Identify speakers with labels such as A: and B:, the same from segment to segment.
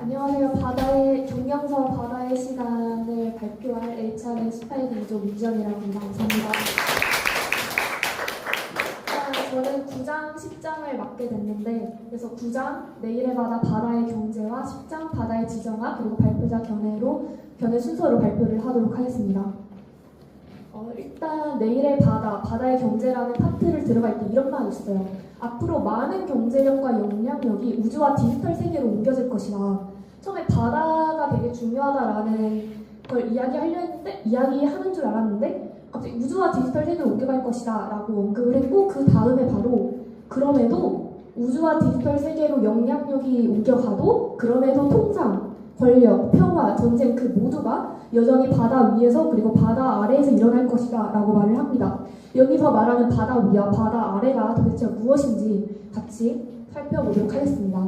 A: 안녕하세요. 경영서 바다의 시간을 발표할 HR의 18기조 민정이라고 합니다. 감사합니다. 저는 9장, 10장을 맡게 됐는데, 그래서 9장 내일의 바다, 바다의 경제와 10장 바다의 지정화, 그리고 발표자 견해 순서로 발표를 하도록 하겠습니다. 일단 내일의 바다, 바다의 경제라는 파트를 들어갈 때 이런 말이 있어요. 앞으로 많은 경제력과 영향력이 우주와 디지털 세계로 옮겨질 것이다. 처음에 바다가 되게 중요하다라는 걸 이야기하는 줄 알았는데 갑자기 우주와 디지털 세계로 옮겨갈 것이다 라고 언급을 했고, 그 다음에 바로 그럼에도 우주와 디지털 세계로 영향력이 옮겨가도 그럼에도 통상, 권력, 평화, 전쟁 그 모두가 여전히 바다 위에서 그리고 바다 아래에서 일어날 것이다 라고 말을 합니다. 여기서 말하는 바다 위와 바다 아래가 도대체 무엇인지 같이 살펴보도록 하겠습니다.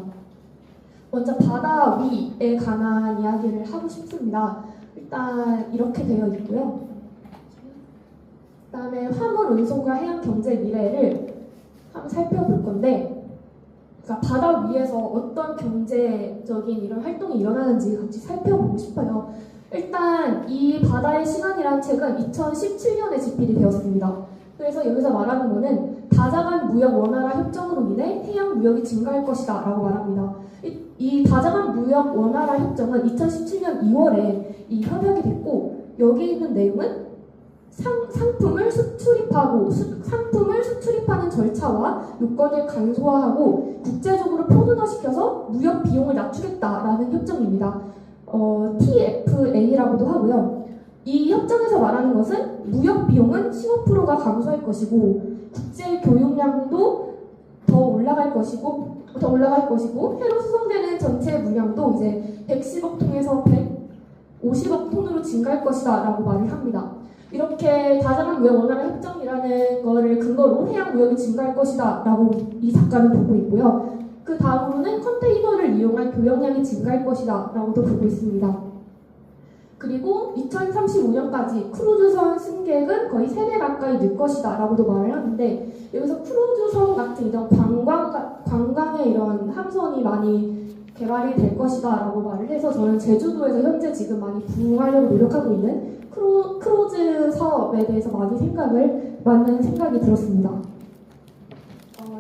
A: 먼저 바다 위에 관한 이야기를 하고 싶습니다. 일단 이렇게 되어 있고요. 그 다음에 화물 운송과 해양 경제 미래를 한번 살펴볼 건데, 그러니까 바다 위에서 어떤 경제적인 이런 활동이 일어나는지 같이 살펴보고 싶어요. 일단 이 바다의 시간이라는 책은 2017년에 집필이 되었습니다. 그래서 여기서 말하는 거는 다자간 무역 원활화 협정으로 인해 해양 무역이 증가할 것이다 라고 말합니다. 이 다자간 무역 원활화 협정은 2017년 2월에 이 협약이 됐고, 여기 있는 내용은 상품을 수출입하는 절차와 요건을 간소화하고 국제적으로 표준화시켜서 무역 비용을 낮추겠다라는 협정입니다. TFA라고도 하고요. 이 협정에서 말하는 것은 무역 비용은 15%가 감소할 것이고 국제 교육량도 더 올라갈 것이고 해로 수송되는 전체 물량도 이제 110억 톤에서 150억 톤으로 증가할 것이다 라고 말을 합니다. 이렇게 다자간 무역 원활화 협정이라는 거를 근거로 해양 무역이 증가할 것이다 라고 이 작가는 보고 있고요. 그 다음으로는 컨테이너를 이용한 교역량이 증가할 것이다 라고도 보고 있습니다. 그리고 2035년까지 크루즈선 승객은 거의 3배 가까이 늘 것이다 라고도 말을 하는데, 여기서 크루즈선 같은 이런 관광의 이런 함선이 많이 개발이 될 것이다 라고 말을 해서, 저는 제주도에서 현재 지금 많이 부흥하려고 노력하고 있는 크루즈 사업에 대해서 많은 생각이 들었습니다.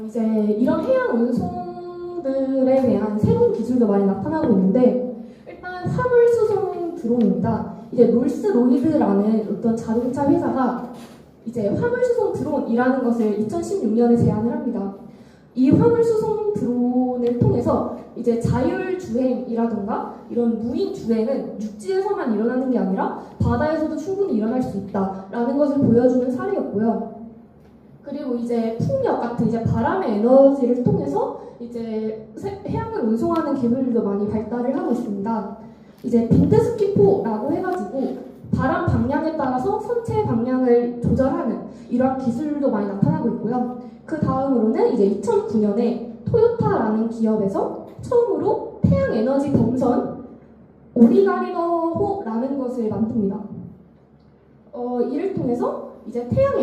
A: 이제 이런 해양 운송들에 대한 새로운 기술도 많이 나타나고 있는데, 일단 화물 수송 드론입니다. 이제 롤스로이드라는 어떤 자동차 회사가 이제 화물 수송 드론이라는 것을 2016년에 제안을 합니다. 이 화물 수송 드론을 통해서 이제 자율 주행이라던가 이런 무인 주행은 육지에서만 일어나는 게 아니라 바다에서도 충분히 일어날 수 있다라는 것을 보여주는 사례였고요. 그리고 이제 풍력 같은 이제 바람의 에너지를 통해서 이제 해양을 운송하는 기술들도 많이 발달을 하고 있습니다. 이제 빈트스키포라고 해가지고 바람 방향에 따라서 선체 방향을 조절하는 이러한 기술도 많이 나타나고 있고요. 그 다음으로는 이제 2009년에 토요타라는 기업에서 처음으로 태양 에너지 덤선 오리가리너호라는 것을 만듭니다. 이를 통해서 이제 태양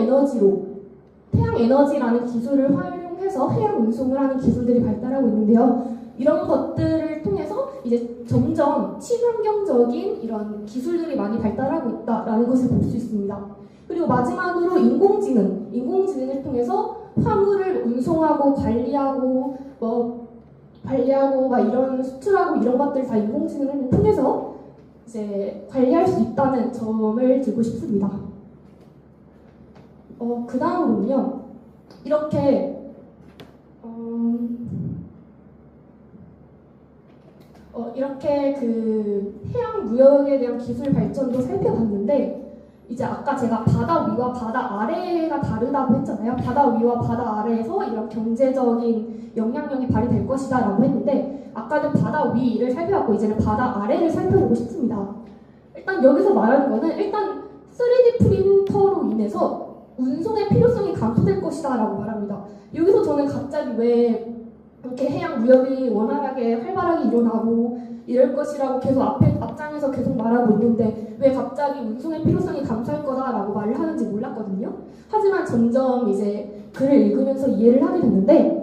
A: 에너지라는 기술을 활용해서 해양 운송을 하는 기술들이 발달하고 있는데요. 이런 것들을 통해서 이제 점점 친환경적인 이런 기술들이 많이 발달하고 있다라는 것을 볼 수 있습니다. 그리고 마지막으로 인공지능을 통해서 화물을 운송하고 관리하고 이런 수출하고 이런 것들 다 인공지능을 통해서 이제 관리할 수 있다는 점을 들고 싶습니다. 그 다음으로는요, 이렇게 그 해양 무역에 대한 기술 발전도 살펴봤는데, 이제 아까 제가 바다 위와 바다 아래가 다르다고 했잖아요. 바다 위와 바다 아래에서 이런 경제적인 영향력이 발휘될 것이다 라고 했는데, 아까는 바다 위를 살펴봤고 이제는 바다 아래를 살펴보고 싶습니다. 일단 여기서 말하는 거는 일단 3D 프린터로 인해서 운송의 필요성이 감소될 것이다 라고 말합니다. 여기서 저는 갑자기 왜 이렇게 해양 무역이 원활하게 활발하게 일어나고 이럴 것이라고 계속 앞장에서 계속 말하고 있는데 왜 갑자기 운송의 필요성이 감소할 거다라고 말을 하는지 몰랐거든요. 하지만 점점 이제 글을 읽으면서 이해를 하게 됐는데,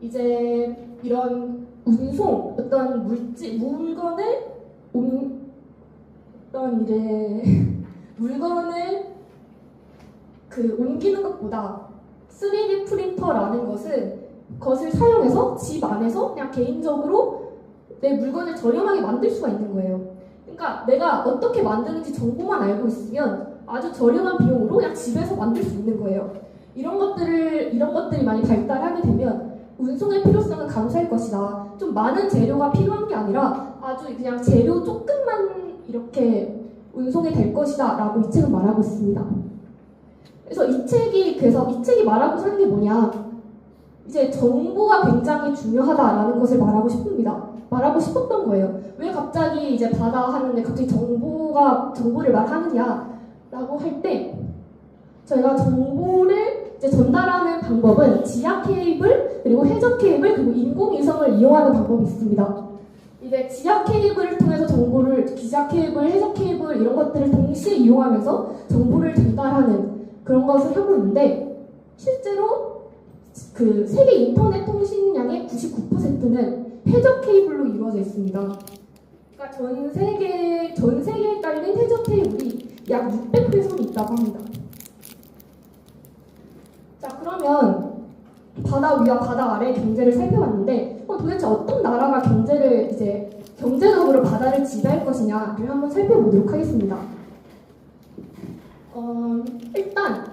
A: 이제 이런 운송, 어떤 물건을 어떤 일에 물건을 옮기는 것보다 3D 프린터라는 것을 사용해서 집 안에서 그냥 개인적으로 내 물건을 저렴하게 만들 수가 있는 거예요. 그러니까 내가 어떻게 만드는지 정보만 알고 있으면 아주 저렴한 비용으로 그냥 집에서 만들 수 있는 거예요. 이런 것들이 많이 발달하게 되면 운송의 필요성은 감소할 것이다. 좀 많은 재료가 필요한 게 아니라 아주 그냥 재료 조금만 이렇게 운송이 될 것이다 라고 이 책은 말하고 있습니다. 그래서 이 책이 말하고 사는 게 뭐냐, 이제 정보가 굉장히 중요하다라는 것을 말하고 싶었던 거예요. 왜 갑자기 이제 바다 하는데 갑자기 정보를 말하느냐라고 할 때, 저희가 정보를 이제 전달하는 방법은 지하 케이블, 그리고 해저 케이블, 그리고 인공위성을 이용하는 방법이 있습니다. 이제 지하 케이블을 통해서 기자 케이블, 해저 케이블 이런 것들을 동시에 이용하면서 정보를 전달하는 그런 것을 하고 있는데, 실제로 그 세계 인터넷 통신량의 99%는 해저 케이블로 이루어져 있습니다. 그러니까 전 세계에 깔린 해저 케이블이 약 600회선이 있다고 합니다. 자, 그러면 바다 위와 바다 아래의 경제를 살펴봤는데, 도대체 어떤 나라가 경제적으로 바다를 지배할 것이냐를 한번 살펴보도록 하겠습니다. 일단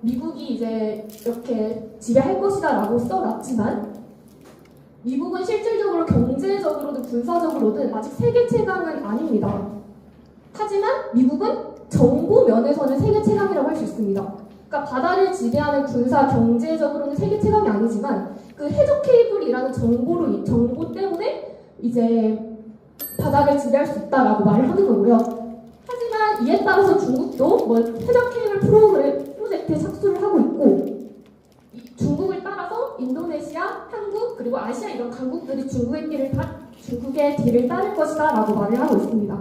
A: 미국이 이제 이렇게 지배할 것이다 라고 써놨지만, 미국은 실질적으로 경제적으로든 군사적으로든 아직 세계 최강은 아닙니다. 하지만 미국은 정보 면에서는 세계 최강이라고 할 수 있습니다. 그러니까 바다를 지배하는 군사 경제적으로는 세계 최강이 아니지만 그 해저 케이블이라는 정보 때문에 이제 바다를 지배할 수 있다라고 말을 하는 거고요. 하지만 이에 따라서 중국도 해저 케이블 프로젝트에 착수를 하고 있고, 중국을 따라서 인도네시아, 한국, 그리고 아시아 이런 강국들이 중국의 뒤를 따를 것이다 라고 말을 하고 있습니다.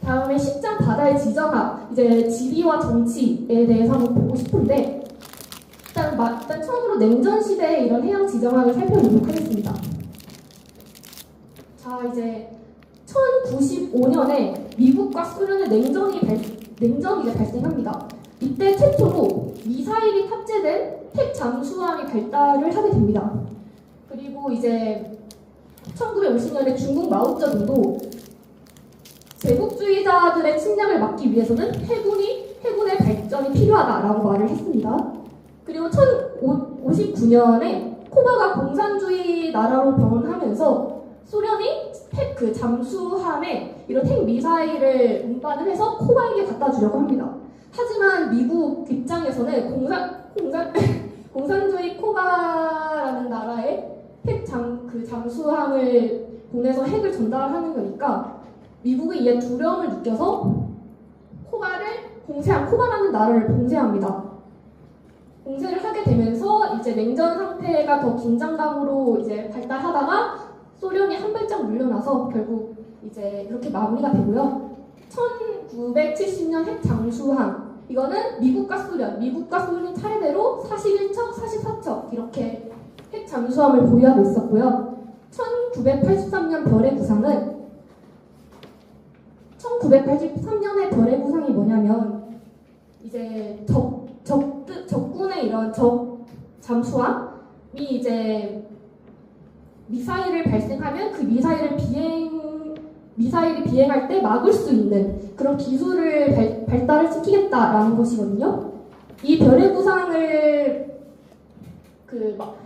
A: 다음에 10장 바다의 지정학, 이제 지리와 정치에 대해서 한번 보고 싶은데, 일단 처음으로 냉전 시대의 이런 해양 지정학을 살펴보도록 하겠습니다. 자, 이제 1095년에 미국과 소련의 냉전이 발생합니다. 이때 최초로 미사일이 탑재된 핵 잠수함이 발달을 하게 됩니다. 그리고 이제 1950년에 중국 마오쩌둥도 제국주의자들의 침략을 막기 위해서는 해군의 발전이 필요하다라고 말을 했습니다. 그리고 1059년에 쿠바가 공산주의 나라로 변하면서 소련이 잠수함에 이런 핵 미사일을 운반을 해서 쿠바에게 갖다 주려고 합니다. 하지만 미국 입장에서는 공산주의 쿠바라는 나라에 잠수함을 보내서 핵을 전달하는 거니까 미국이 이에 두려움을 느껴서 쿠바라는 나라를 봉쇄합니다. 봉쇄를 하게 되면서 이제 냉전 상태가 더 긴장감으로 이제 발달하다가 소련이 한 발짝 물러나서 결국 이제 이렇게 마무리가 되고요. 1970년 핵 잠수함, 이거는 미국과 소련이 차례대로 41척, 44척 이렇게 핵 잠수함을 보유하고 있었고요. 1983년의 별의 구상이 뭐냐면, 이제 적군의 이런 잠수함이 이제 미사일을 발생하면 그 미사일이 비행할 때 막을 수 있는 그런 기술을 발달을 시키겠다라는 것이거든요. 이 별의 구상을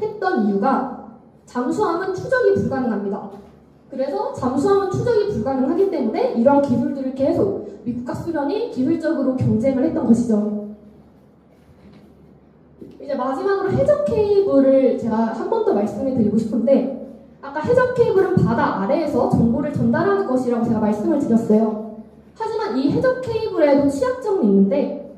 A: 했던 이유가 잠수함은 추적이 불가능합니다. 그래서 잠수함은 추적이 불가능하기 때문에 이런 기술들을 계속 미국과 소련이 기술적으로 경쟁을 했던 것이죠. 이제 마지막으로 해저 케이블을 제가 한 번 더 말씀을 드리고 싶은데, 아까 해저 케이블은 바다 아래에서 정보를 전달하는 것이라고 제가 말씀을 드렸어요. 하지만 이 해저 케이블에도 취약점이 있는데,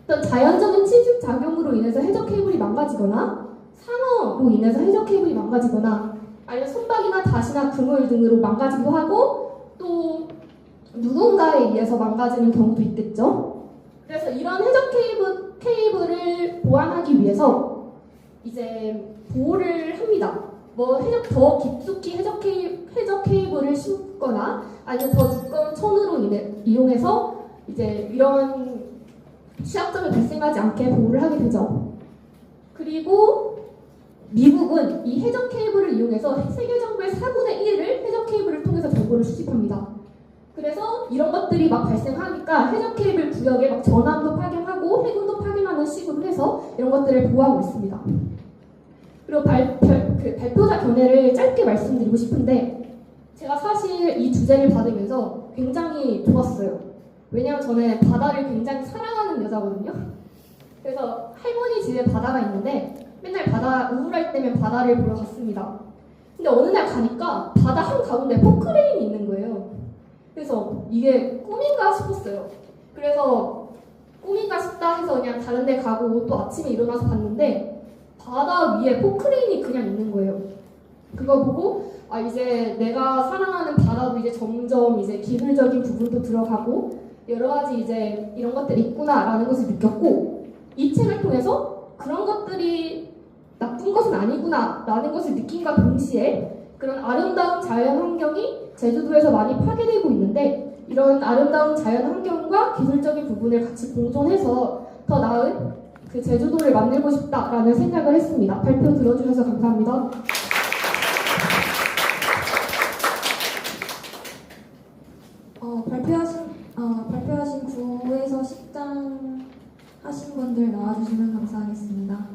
A: 어떤 자연적인 침식 작용으로 인해서 해저 케이블이 망가지거나, 산호로 인해서 해저 케이블이 망가지거나, 아니면 선박이나 다시나 그물 등으로 망가지기도 하고, 또 누군가에 의해서 망가지는 경우도 있겠죠. 그래서 이런 해저 케이블을 보완하기 위해서 이제 보호를 합니다. 뭐 더 깊숙이 해적 케이블을 심거나 아니면 더 두꺼운 천으로 이용해서 이제 이런 취약점이 발생하지 않게 보호를 하게 되죠. 그리고 미국은 이 해적 케이블을 이용해서 세계 정부의 4분의 1을 해적 케이블을 통해서 정보를 수집합니다. 그래서 이런 것들이 막 발생하니까 해적 케이블 구역에 막 전함도 파견하고 해군도 파견하는 식으로 해서 이런 것들을 보호하고 있습니다. 그리고 발표자 견해를 짧게 말씀드리고 싶은데 제가 사실 이 주제를 받으면서 굉장히 좋았어요. 왜냐하면 저는 바다를 굉장히 사랑하는 여자거든요. 그래서 할머니 집에 바다가 있는데 맨날 우울할 때면 바다를 보러 갔습니다. 근데 어느 날 가니까 바다 한가운데 포크레인이 있는 거예요. 그래서 이게 꿈인가 싶었어요. 그래서 꿈인가 싶다 해서 그냥 다른 데 가고 또 아침에 일어나서 봤는데 바다 위에 포크레인이 그냥 있는 거예요. 그거 보고 이제 내가 사랑하는 바다도 이제 점점 이제 기술적인 부분도 들어가고 여러 가지 이제 이런 것들이 있구나라는 것을 느꼈고 이 책을 통해서 그런 것들이 나쁜 것은 아니구나라는 것을 느낀과 동시에 그런 아름다운 자연 환경이 제주도에서 많이 파괴되고 있는데 이런 아름다운 자연 환경과 기술적인 부분을 같이 공존해서 더 나은 그 제주도를 만들고 싶다라는 생각을 했습니다. 발표 들어주셔서 감사합니다.
B: 발표하신 구에서 10장 하신 분들 나와주시면 감사하겠습니다.